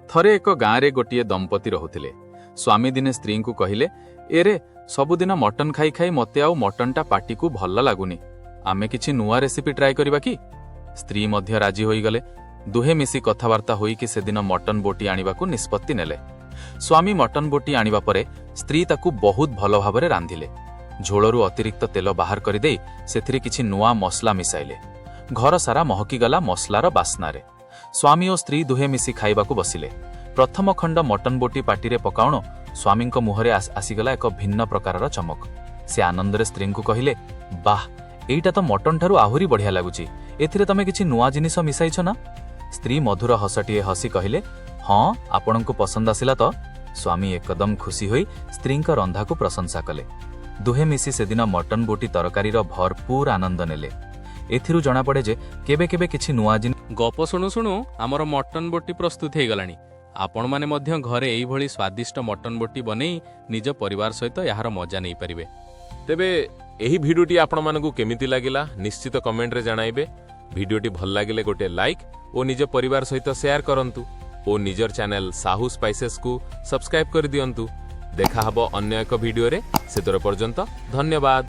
थरे एक गाँव गोटे दंपति रहुथिले। स्वामी दिने स्त्री को कहिले, एरे सबुदिन मटन खाई खाई मते आउ मटनटा पाटी को भल लागुनी, आमे किछि नुआ रेसिपी ट्राई करिबा कि? स्त्री मध्य राजी होई गले। दुहे मिसी कथबार्ता होई कि सेदिन मटन बोटी आनिबाकू निष्पत्ति नेले। स्वामी मटन बोटी आनिबा परे स्त्री ताकू बहुत भल भाबरे रांधिले। झोलरू अतिरिक्त तेल बाहर करदे सेथिरे किछि नुआ मसला मिसाइले। घर सारा महकी गला मसलार बास्नारे। स्वामी और स्त्री दुहे मिसी खाइबाकू बसिले। प्रथम खंड मटन बोटी पाटिरे पकाउण स्वामी मुहरे आसीगला एक भिन्न प्रकारर चमक। से आनंदरे स्त्री को कहिले, बाह, एइटा तो मटन ठारू आहुरी बढ़िया लागुची, एथिरे तमे किछि नुआ जिनिस मिसाइछ ना? स्त्री मधुर हसटिए हसी कहिले, हाँ, आपणको पसंद आसिला तो? स्वामी एकदम खुशी होई स्त्री रंधा को प्रशंसा कले। दुहे मिसी सेदिन मटन बोटी तरकारीर भरपूर आनंद नेले। एथिरु जଣା पड़े जे केबे केबे किछि नुआ जिनिस। गप शुणु शुणु आमर मटन बोटी प्रस्तुत हो गलानी। आपण माने मध्य घरे एई भली स्वादिष्ट मटन बोटी बनेई निज परिवार सहित यार मजा नहीं पारिबे। तेबे एही भिडियोटी आपण मानकू केमिति लागिला निश्चित कमेंट रे जणाइबे। भिडियोटी भल लागिले गोटे लाइक और निज परिवार सहित शेयर करंतु और निजर चैनल साहू स्पाइसेस को सब्सक्राइब कर दियंतु। देखा हबो अन्य एक भिडियो रे। से तोर पर्यंत धन्यवाद।